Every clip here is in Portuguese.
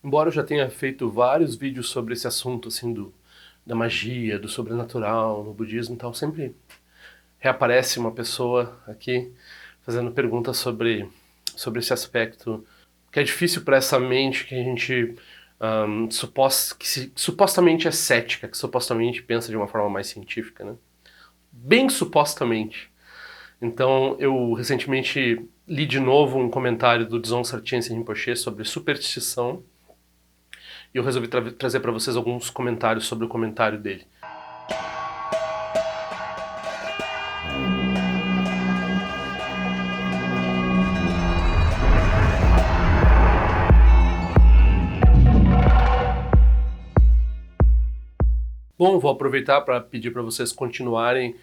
Embora eu já tenha feito vários vídeos sobre esse assunto, assim, da magia, do sobrenatural, no budismo e tal, sempre reaparece uma pessoa aqui fazendo perguntas sobre esse aspecto que é difícil para essa mente que a gente supostamente é cética, que supostamente pensa de uma forma mais científica, né? Bem supostamente. Então, eu recentemente li de novo um comentário do Dzongkar Chense Rinpoche sobre superstição e eu resolvi trazer para vocês alguns comentários sobre o comentário dele. Bom, vou aproveitar para pedir para vocês continuarem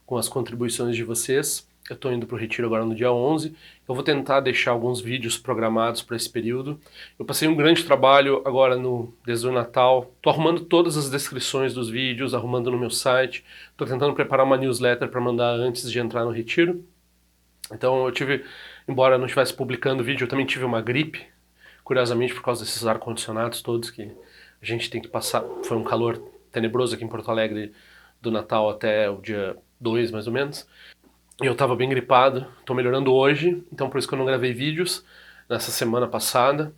com as contribuições de vocês. Eu estou indo para o retiro agora no dia 11. Eu vou tentar deixar alguns vídeos programados para esse período. Eu passei um grande trabalho agora desde o Natal. Estou arrumando todas as descrições dos vídeos, arrumando no meu site. Estou tentando preparar uma newsletter para mandar antes de entrar no retiro. Então embora eu não estivesse publicando vídeo, eu também tive uma gripe. Curiosamente, por causa desses ar-condicionados todos que a gente tem que passar. Foi um calor tenebroso aqui em Porto Alegre do Natal até o dia 2, mais ou menos. E eu tava bem gripado, tô melhorando hoje, então por isso que eu não gravei vídeos nessa semana passada.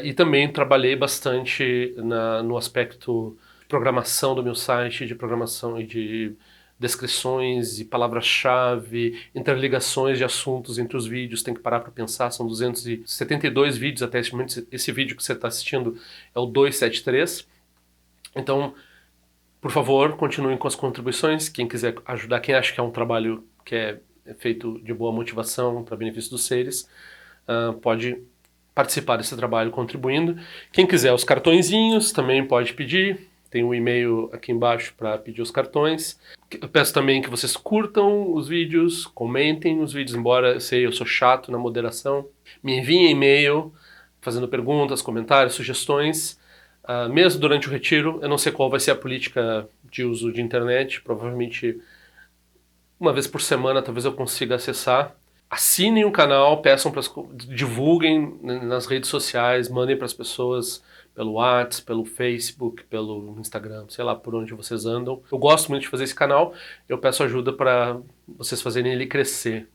E também trabalhei bastante no aspecto de programação do meu site, de programação e de descrições e palavras-chave, interligações de assuntos entre os vídeos, tem que parar para pensar, são 272 vídeos até esse momento. Esse vídeo que você está assistindo é o 273. Então, por favor, continuem com as contribuições. Quem quiser ajudar, quem acha que é um trabalho que é feito de boa motivação para benefício dos seres, pode participar desse trabalho contribuindo. Quem quiser os cartõezinhos também pode pedir. Tem um e-mail aqui embaixo para pedir os cartões. Eu peço também que vocês curtam os vídeos, comentem os vídeos, embora eu sou chato na moderação. Me enviem e-mail fazendo perguntas, comentários, sugestões. Mesmo durante o retiro, eu não sei qual vai ser a política de uso de internet, provavelmente uma vez por semana talvez eu consiga acessar. Assinem o canal, divulguem nas redes sociais, mandem para as pessoas pelo WhatsApp, pelo Facebook, pelo Instagram, sei lá por onde vocês andam. Eu gosto muito de fazer esse canal, eu peço ajuda para vocês fazerem ele crescer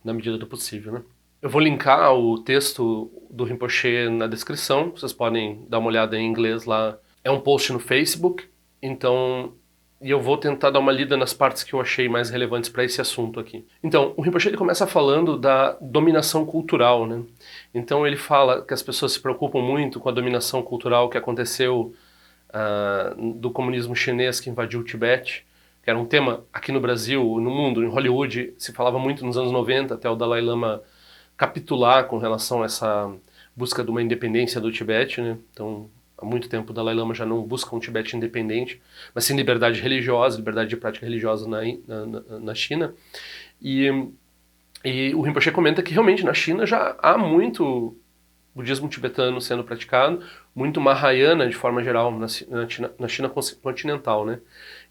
na medida do possível, né? Eu vou linkar o texto do Rinpoche na descrição, vocês podem dar uma olhada em inglês lá. É um post no Facebook, então eu vou tentar dar uma lida nas partes que eu achei mais relevantes para esse assunto aqui. Então, o Rinpoche ele começa falando da dominação cultural, né? Então ele fala que as pessoas se preocupam muito com a dominação cultural que aconteceu do comunismo chinês que invadiu o Tibete, que era um tema aqui no Brasil, no mundo, em Hollywood, se falava muito nos anos 90, até o Dalai Lama capitular com relação a essa busca de uma independência do Tibete, né? Então, há muito tempo o Dalai Lama já não busca um Tibete independente, mas sim liberdade religiosa, liberdade de prática religiosa na China. E o Rinpoche comenta que realmente na China já há muito budismo tibetano sendo praticado, muito Mahayana de forma geral na China continental, né?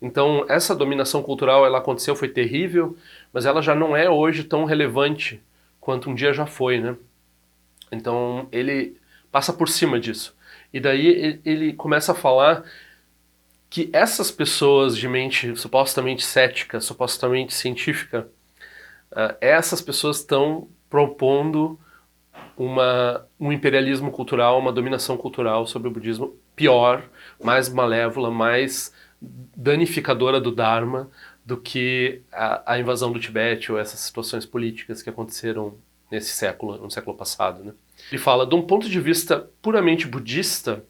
Então essa dominação cultural ela aconteceu, foi terrível, mas ela já não é hoje tão relevante quanto um dia já foi, né? Então ele passa por cima disso. E daí ele começa a falar que essas pessoas de mente supostamente cética, supostamente científica, essas pessoas estão propondo um imperialismo cultural, uma dominação cultural sobre o budismo pior, mais malévola, mais danificadora do Dharma do que a invasão do Tibete ou essas situações políticas que aconteceram no século passado, né? Ele fala, de um ponto de vista puramente budista,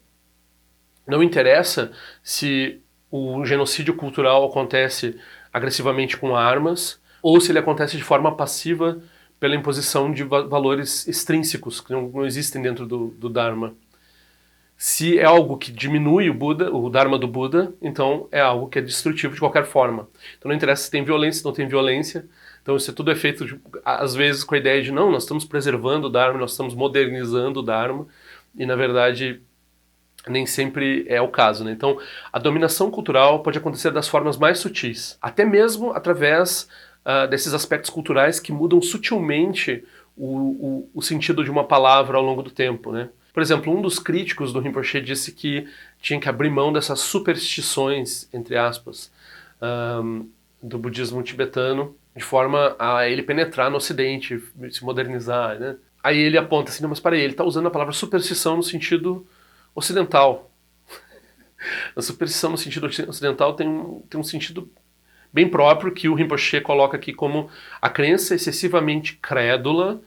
não interessa se o genocídio cultural acontece agressivamente com armas ou se ele acontece de forma passiva pela imposição de valores extrínsecos que não existem dentro do Dharma. Se é algo que diminui o Dharma do Buda, então é algo que é destrutivo de qualquer forma. Então não interessa se tem violência, se não tem violência. Então isso tudo é feito, às vezes, com a ideia de não, nós estamos preservando o Dharma, nós estamos modernizando o Dharma, e na verdade nem sempre é o caso, né? Então a dominação cultural pode acontecer das formas mais sutis, até mesmo através desses aspectos culturais que mudam sutilmente o sentido de uma palavra ao longo do tempo, né? Por exemplo, um dos críticos do Rinpoche disse que tinha que abrir mão dessas superstições, entre aspas, do budismo tibetano, de forma a ele penetrar no Ocidente, se modernizar, né? Aí ele aponta assim, não, mas para ele está usando a palavra superstição no sentido ocidental. A superstição no sentido ocidental tem um sentido bem próprio que o Rinpoche coloca aqui como a crença excessivamente crédula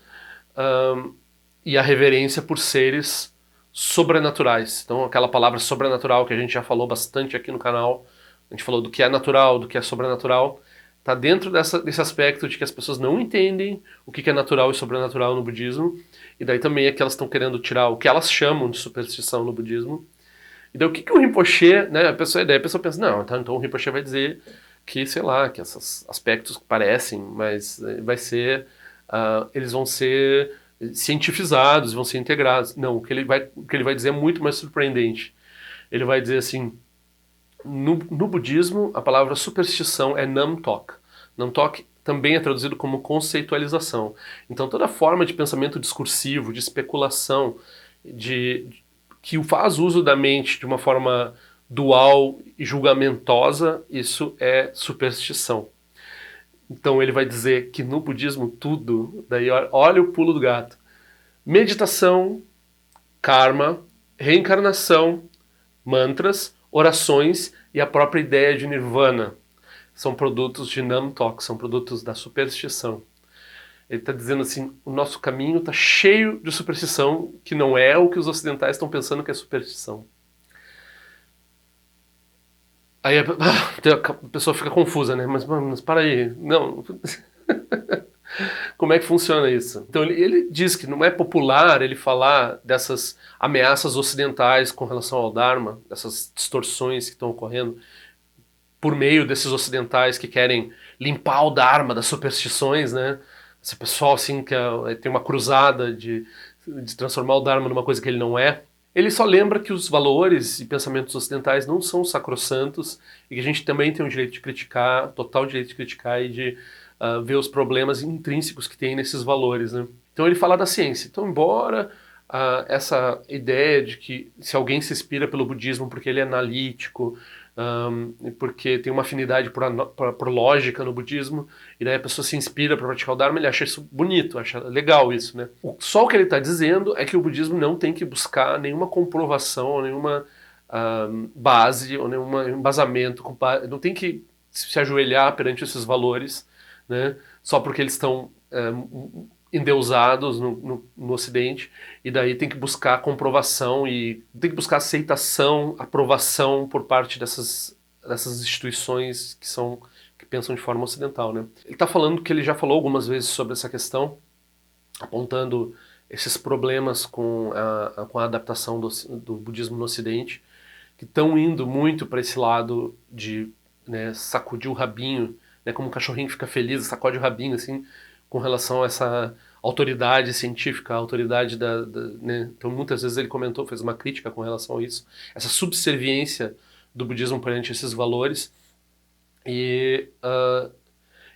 e a reverência por seres sobrenaturais. Então aquela palavra sobrenatural que a gente já falou bastante aqui no canal, a gente falou do que é natural, do que é sobrenatural, está dentro desse aspecto de que as pessoas não entendem o que é natural e sobrenatural no budismo, e daí também é que elas estão querendo tirar o que elas chamam de superstição no budismo. E daí o que o Rinpoche, né, a pessoa pensa, não, então o Rinpoche vai dizer que, sei lá, que esses aspectos parecem, mas vai ser, eles vão ser cientifizados, vão ser integrados. Não, o que ele vai dizer é muito mais surpreendente. Ele vai dizer assim, no budismo, a palavra superstição é namtok. Namtok também é traduzido como conceitualização. Então toda forma de pensamento discursivo, de especulação, que faz uso da mente de uma forma dual e julgamentosa, isso é superstição. Então ele vai dizer que no budismo tudo, daí olha o pulo do gato, meditação, karma, reencarnação, mantras, orações e a própria ideia de nirvana são produtos de namtok, são produtos da superstição. Ele está dizendo assim, o nosso caminho está cheio de superstição, que não é o que os ocidentais estão pensando que é superstição. Aí a pessoa fica confusa, né? Mas para aí, não. Como é que funciona isso? Então ele diz que não é popular ele falar dessas ameaças ocidentais com relação ao Dharma, dessas distorções que estão ocorrendo por meio desses ocidentais que querem limpar o Dharma das superstições, né? Esse pessoal assim que tem uma cruzada de transformar o Dharma numa coisa que ele não é. Ele só lembra que os valores e pensamentos ocidentais não são sacrossantos e que a gente também tem o direito de criticar, total direito de criticar e de ver os problemas intrínsecos que tem nesses valores, né? Então ele fala da ciência. Então, embora essa ideia de que se alguém se inspira pelo budismo porque ele é analítico, porque tem uma afinidade por lógica no budismo, e daí a pessoa se inspira para praticar o Dharma, ele acha isso bonito, acha legal isso, né? Só o que ele está dizendo é que o budismo não tem que buscar nenhuma comprovação, nenhuma base, ou nenhum embasamento, não tem que se ajoelhar perante esses valores, né? Só porque eles estão endeusados no Ocidente, e daí tem que buscar comprovação e tem que buscar aceitação, aprovação por parte dessas instituições que pensam de forma ocidental, né? Ele está falando que ele já falou algumas vezes sobre essa questão, apontando esses problemas com a adaptação do budismo no Ocidente, que estão indo muito para esse lado de, né, sacudir o rabinho, né, como um cachorrinho fica feliz, sacode o rabinho assim, com relação a essa autoridade científica, a autoridade né? Então muitas vezes ele comentou, fez uma crítica com relação a isso, essa subserviência do budismo perante esses valores, e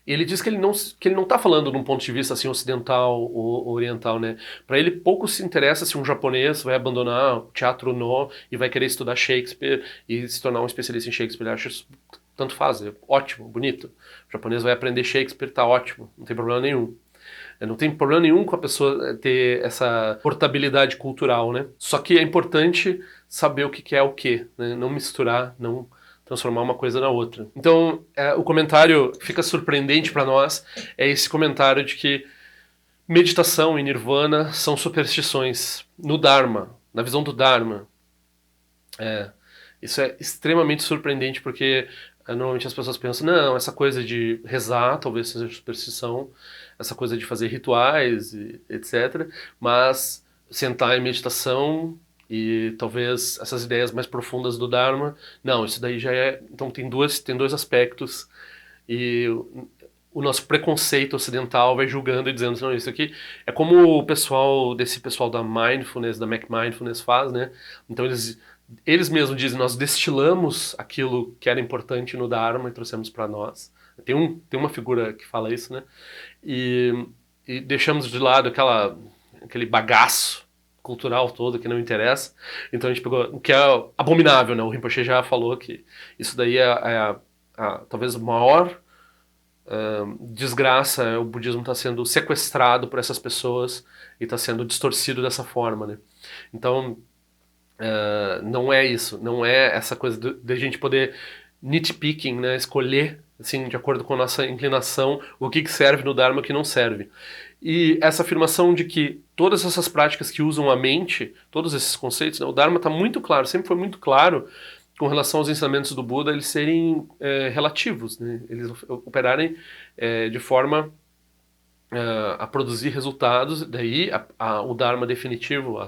ele diz que ele não está falando de um ponto de vista assim ocidental ou oriental, né? Para ele pouco se interessa se um japonês vai abandonar o teatro no e vai querer estudar Shakespeare e se tornar um especialista em Shakespeare. Ele acha isso tanto faz, é ótimo, bonito. O japonês vai aprender Shakespeare, tá ótimo, não tem problema nenhum. Não tem problema nenhum com a pessoa ter essa portabilidade cultural, né? Só que é importante saber o que é o que, né? Não misturar, não transformar uma coisa na outra. Então, o comentário que fica surpreendente para nós é esse comentário de que meditação e nirvana são superstições no Dharma, na visão do Dharma. Isso é extremamente surpreendente porque normalmente as pessoas pensam, não, essa coisa de rezar talvez seja superstição, essa coisa de fazer rituais, etc. Mas sentar em meditação e talvez essas ideias mais profundas do Dharma, não, isso daí já é... Então tem dois aspectos e o nosso preconceito ocidental vai julgando e dizendo, não, isso aqui é como o pessoal da Mindfulness, da Mac Mindfulness faz, né? Então eles mesmos dizem, nós destilamos aquilo que era importante no Dharma e trouxemos para nós. Tem uma figura que fala isso, né? E deixamos de lado aquele bagaço, cultural todo que não interessa. Então a gente pegou o que é abominável, né? O Rinpoche já falou que isso daí talvez a maior desgraça, o budismo está sendo sequestrado por essas pessoas e está sendo distorcido dessa forma, né? Então não é isso, não é essa coisa de a gente poder nitpicking, né? Escolher assim, de acordo com a nossa inclinação, o que serve no Dharma e o que não serve. E essa afirmação de que todas essas práticas que usam a mente, todos esses conceitos, né, o Dharma está muito claro, sempre foi muito claro com relação aos ensinamentos do Buda, eles serem relativos, né, eles operarem de forma a produzir resultados, daí o Dharma definitivo,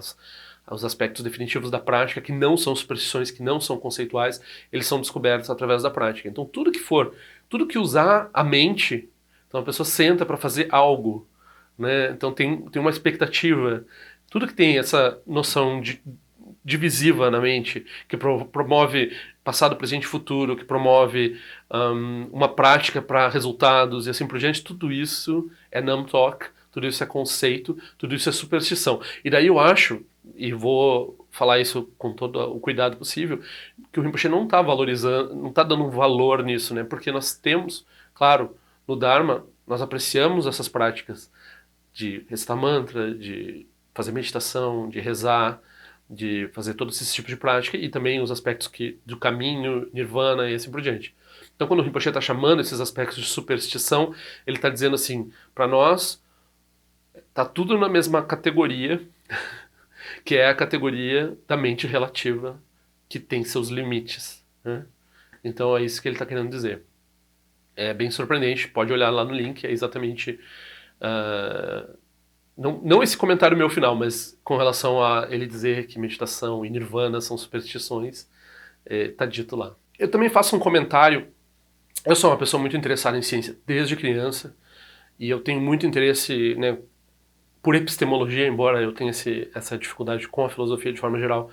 os aspectos definitivos da prática, que não são superstições, que não são conceituais, eles são descobertos através da prática. Então tudo que usar a mente, então a pessoa senta para fazer algo, né? Então tem uma expectativa, tudo que tem essa noção divisiva na mente, que promove passado, presente e futuro, que promove uma prática para resultados e assim por diante, tudo isso é Namtok, tudo isso é conceito, tudo isso é superstição. E daí eu acho, e vou falar isso com todo o cuidado possível, que o Rinpoche não está valorizando, não está dando um valor nisso, né? Porque nós temos, claro, no Dharma, nós apreciamos essas práticas de recitar mantra, de fazer meditação, de rezar, de fazer todos esses tipos de prática e também os aspectos do caminho, nirvana e assim por diante. Então quando o Rinpoche está chamando esses aspectos de superstição, ele está dizendo assim, para nós, tá tudo na mesma categoria, que é a categoria da mente relativa, que tem seus limites, né? Então é isso que ele está querendo dizer. É bem surpreendente, pode olhar lá no link, é exatamente... não esse comentário meu final, mas com relação a ele dizer que meditação e nirvana são superstições, tá dito lá. Eu também faço um comentário, eu sou uma pessoa muito interessada em ciência desde criança, e eu tenho muito interesse, né, por epistemologia, embora eu tenha essa dificuldade com a filosofia de forma geral.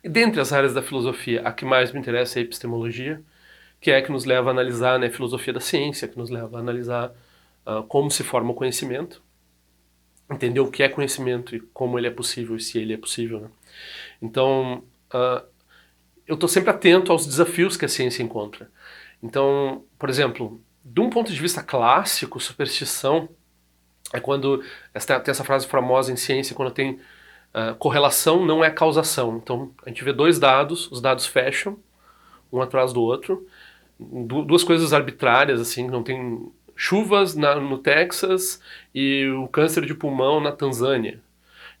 E dentre as áreas da filosofia, a que mais me interessa é a epistemologia, que é a que nos leva a analisar, né, a filosofia da ciência, que nos leva a analisar como se forma o conhecimento, entender o que é conhecimento e como ele é possível e se ele é possível, né? Então, eu estou sempre atento aos desafios que a ciência encontra. Então, por exemplo, de um ponto de vista clássico, superstição é quando tem essa frase famosa em ciência, quando tem correlação não é causação. Então a gente vê dois dados, os dados fecham um atrás do outro, duas coisas arbitrárias, assim, não tem chuvas no Texas e o câncer de pulmão na Tanzânia.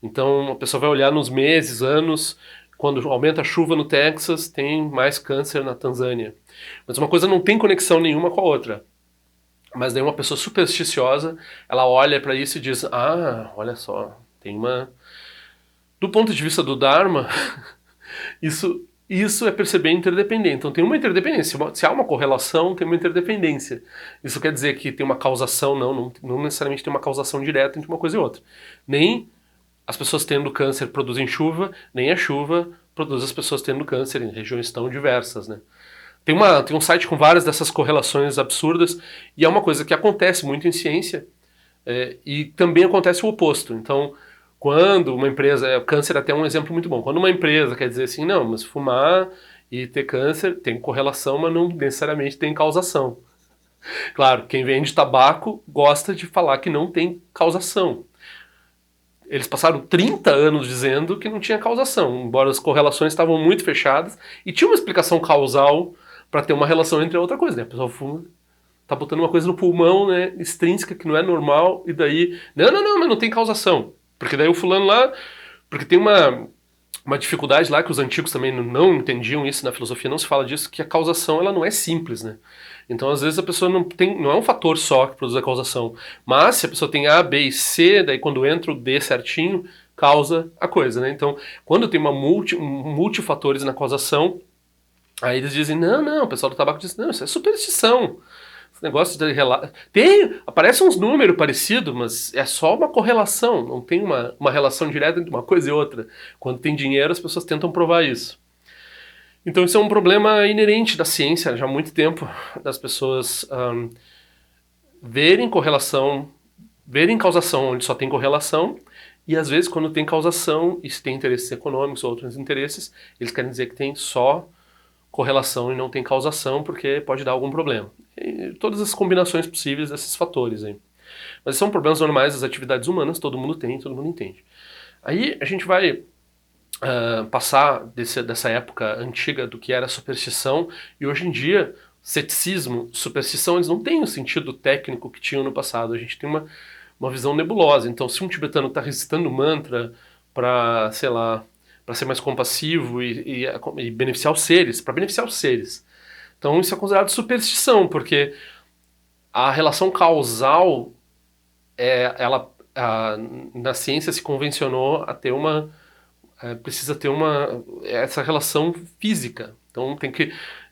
Então a pessoa vai olhar nos meses, anos, quando aumenta a chuva no Texas, tem mais câncer na Tanzânia. Mas uma coisa não tem conexão nenhuma com a outra. Mas daí uma pessoa supersticiosa, ela olha para isso e diz, olha só, tem uma... Do ponto de vista do Dharma, isso é perceber interdependência. Então tem uma interdependência. Se há uma correlação, tem uma interdependência. Isso quer dizer que tem uma causação, não necessariamente tem uma causação direta entre uma coisa e outra. Nem as pessoas tendo câncer produzem chuva, nem a chuva produz as pessoas tendo câncer em regiões tão diversas, né? Tem um site com várias dessas correlações absurdas, e é uma coisa que acontece muito em ciência, e também acontece o oposto. Então, quando uma empresa... Câncer é até um exemplo muito bom. Quando uma empresa quer dizer assim, não, mas fumar e ter câncer tem correlação, mas não necessariamente tem causação. Claro, quem vende tabaco gosta de falar que não tem causação. Eles passaram 30 anos dizendo que não tinha causação, embora as correlações estavam muito fechadas, e tinha uma explicação causal para ter uma relação entre a outra coisa, né? A pessoa fuma, tá botando uma coisa no pulmão, né, extrínseca, que não é normal, e daí, não, mas não tem causação. Porque daí o fulano lá, porque tem uma dificuldade lá que os antigos também não entendiam isso, na filosofia não se fala disso, que a causação ela não é simples, né? Então às vezes a pessoa não é um fator só que produz a causação, mas se a pessoa tem A, B e C, daí quando entra o D certinho, causa a coisa, né? Então quando tem multifatores na causação, aí eles dizem, não, o pessoal do tabaco diz, não, isso é superstição. Esse negócio de aparece uns números parecidos, mas é só uma correlação, não tem uma relação direta entre uma coisa e outra. Quando tem dinheiro, as pessoas tentam provar isso. Então isso é um problema inerente da ciência, já há muito tempo, das pessoas verem correlação, verem causação onde só tem correlação, E às vezes quando tem causação, e se tem interesses econômicos ou outros interesses, eles querem dizer que tem só correlação e não tem causação, porque pode dar algum problema. E todas as combinações possíveis desses fatores aí. Mas são problemas normais das atividades humanas, todo mundo tem, todo mundo entende. Aí a gente vai passar dessa época antiga do que era superstição, e hoje em dia, ceticismo, superstição, eles não têm o sentido técnico que tinham no passado. A gente tem uma visão nebulosa. Então, se um tibetano está recitando mantra para, sei lá, para ser mais compassivo e beneficiar os seres, para beneficiar os seres. Então, isso é considerado superstição, porque a relação causal, na ciência se convencionou a ter precisa ter essa relação física. Então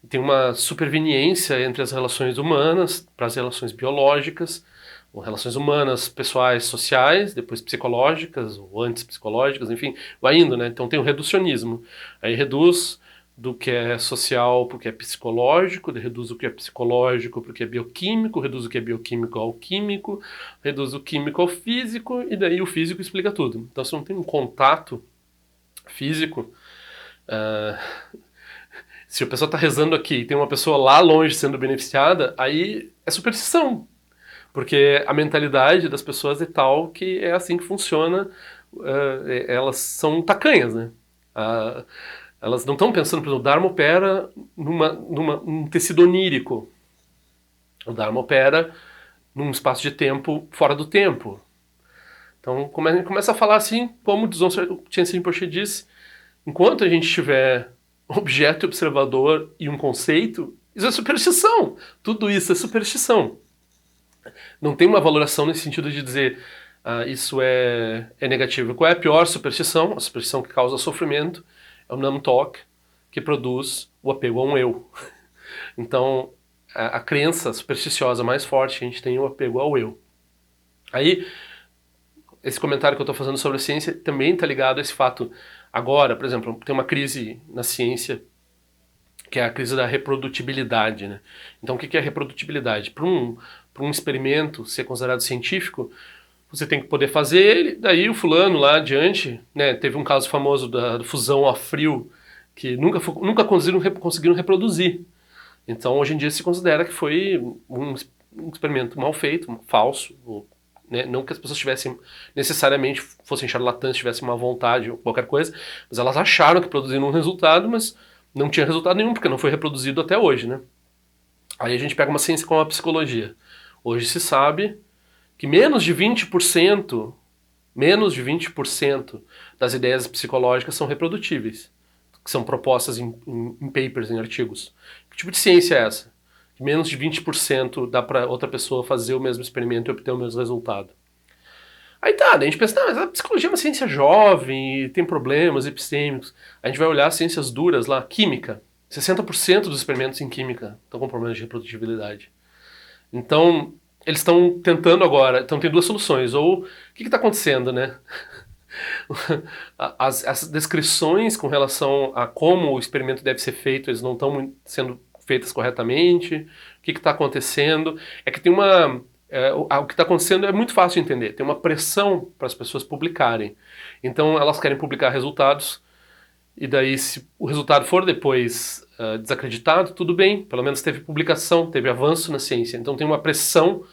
tem uma superveniência entre as relações humanas para as relações biológicas, ou relações humanas, pessoais, sociais, depois psicológicas, ou antes psicológicas, enfim, vai indo, né? Então tem o reducionismo. Aí reduz do que é social para o que é psicológico, reduz o que é psicológico para o que é bioquímico, reduz o que é bioquímico ao químico, reduz o químico ao físico, e daí o físico explica tudo. Então se não tem um contato físico, se a pessoa está rezando aqui e tem uma pessoa lá longe sendo beneficiada, aí é superstição, porque a mentalidade das pessoas é tal que é assim que funciona, elas são tacanhas, né? Elas não estão pensando, por exemplo, o Dharma opera num tecido onírico. O Dharma opera num espaço de tempo fora do tempo. Então, começa a falar assim, como o Dzongchen Rinpoche disse, enquanto a gente tiver objeto e observador e um conceito, isso é superstição. Tudo isso é superstição. Não tem uma valoração nesse sentido de dizer isso é negativo. Qual é a pior superstição? A superstição que causa sofrimento é o Namtok, que produz o apego a um eu. Então, a crença supersticiosa mais forte que a gente tem é o apego ao eu. Aí, esse comentário que eu estou fazendo sobre a ciência também está ligado a esse fato. Agora, por exemplo, tem uma crise na ciência, que é a crise da reprodutibilidade, né? Então, o que é reprodutibilidade? Para um experimento ser considerado científico, você tem que poder fazer ele, daí o fulano lá adiante, né? Teve um caso famoso da fusão a frio, que nunca conseguiram reproduzir. Então, hoje em dia se considera que foi um experimento mal feito, falso, né? Não que as pessoas necessariamente fossem charlatãs, tivessem uma vontade ou qualquer coisa, mas elas acharam que produziram um resultado, mas não tinha resultado nenhum, porque não foi reproduzido até hoje, né? Aí a gente pega uma ciência como a psicologia. Hoje se sabe que menos de 20% das ideias psicológicas são reprodutíveis, que são propostas em papers, em artigos. Que tipo de ciência é essa? Que menos de 20% dá para outra pessoa fazer o mesmo experimento e obter o mesmo resultado. Aí tá, daí a gente pensa, não, mas a psicologia é uma ciência jovem, tem problemas epistêmicos. A gente vai olhar as ciências duras lá, química. 60% dos experimentos em química estão com problemas de reprodutibilidade. Então, eles estão tentando agora, então tem duas soluções. Ou, o que está acontecendo, né? As descrições com relação a como o experimento deve ser feito, eles não estão sendo feitas corretamente. O que está acontecendo? É que tem o que está acontecendo é muito fácil de entender. Tem uma pressão para as pessoas publicarem. Então elas querem publicar resultados, e daí se o resultado for depois desacreditado, tudo bem. Pelo menos teve publicação, teve avanço na ciência. Então tem uma pressão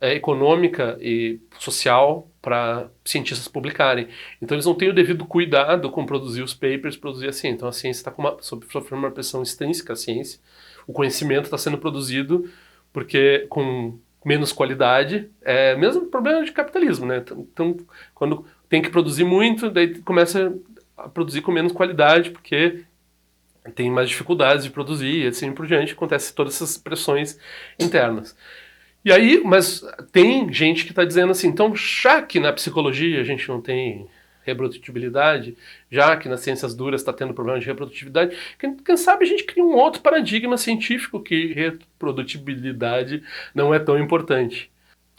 econômica e social para cientistas publicarem. Então eles não têm o devido cuidado com produzir os papers, produzir a ciência. Então a ciência está sofrendo uma pressão extrínseca, a ciência. O conhecimento está sendo produzido porque com menos qualidade, é o mesmo problema de capitalismo, né? Então, quando tem que produzir muito, daí começa a produzir com menos qualidade, porque tem mais dificuldades de produzir e assim por diante, acontece todas essas pressões internas. E aí, mas tem gente que está dizendo assim, então já que na psicologia a gente não tem reprodutibilidade, já que nas ciências duras está tendo problema de reprodutibilidade, quem sabe a gente cria um outro paradigma científico que reprodutibilidade não é tão importante.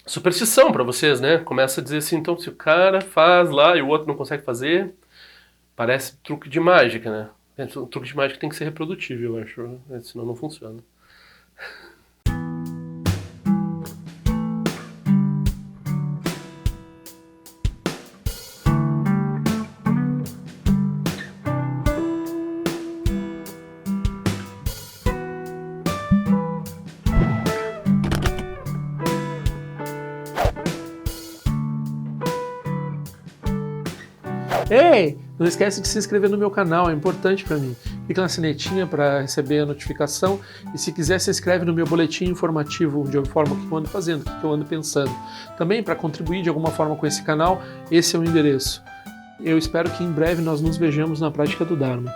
Superstição para vocês, né? Começa a dizer assim, então se o cara faz lá e o outro não consegue fazer, parece truque de mágica, né? O truque de mágica tem que ser reprodutível, eu acho, senão não funciona. Ei, não esquece de se inscrever no meu canal, é importante para mim. Clica na sinetinha para receber a notificação e se quiser se inscreve no meu boletim informativo de forma que eu ando fazendo, o que eu ando pensando. Também para contribuir de alguma forma com esse canal, esse é o endereço. Eu espero que em breve nós nos vejamos na prática do Dharma.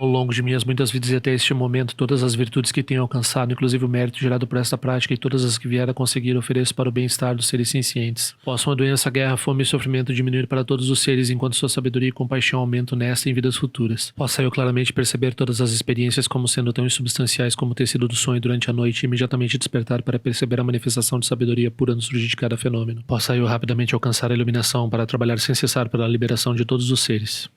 Ao longo de minhas muitas vidas e até este momento, todas as virtudes que tenho alcançado, inclusive o mérito gerado por esta prática e todas as que vier a conseguir, ofereço para o bem-estar dos seres sencientes. Possam a doença, a guerra, a fome e o sofrimento diminuir para todos os seres, enquanto sua sabedoria e compaixão aumentam nesta e em vidas futuras. Possa eu claramente perceber todas as experiências como sendo tão insubstanciais como o tecido do sonho durante a noite e imediatamente despertar para perceber a manifestação de sabedoria pura no surgir de cada fenômeno. Possa eu rapidamente alcançar a iluminação para trabalhar sem cessar pela liberação de todos os seres.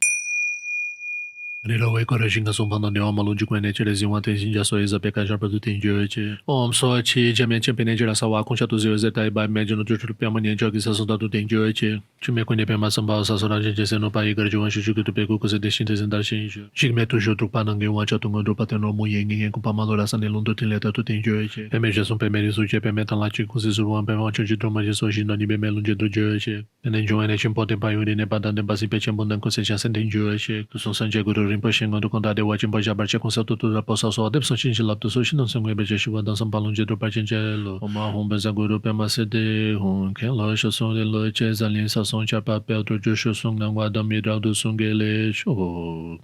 Nirawe Korajinga Sumpano Neoma Lundi Kwene Tirezi Wante Jinja Soiza Pekaja Produtin Jyochi Om Sochi Jamia Champene Jirasawa Kunchatu Zio Zetai Bai Mediano Jutu Piamania Jogi Sasundatu Ten Jyochi Chime Kwene Pema Sambao Sasura Jese no Pai Garjuan Shujuku Tupeku Kuse Destintes Indar Shinju Chigmetu Jutru Panangue Wachatungo do Pateno Muyengue Kupamalora Sanelundu Tileta Tutin Jyochi Emergesum Pemeri Suche Pemetan Lati Kusizuruan Pemocha de Truma de Sojino Nibe Melunde do Jyochi Nenjuane Chimpote Payuri Nepadan Dembasi Pechambundan Kuseja Senten Jyochi Kusun Sanje Guru Rinpoche do Condado de Wachimbo Jabartia com seu tutor da Poça Sol, Debson Chinchilapto Sushi, não se mueve de chuva, dançam palum de do Partingelo, uma rumba zaguru pema cede, que loja som de loite, aliança som de papel, do Jushu Sung, não guarda miral do Sungele, show.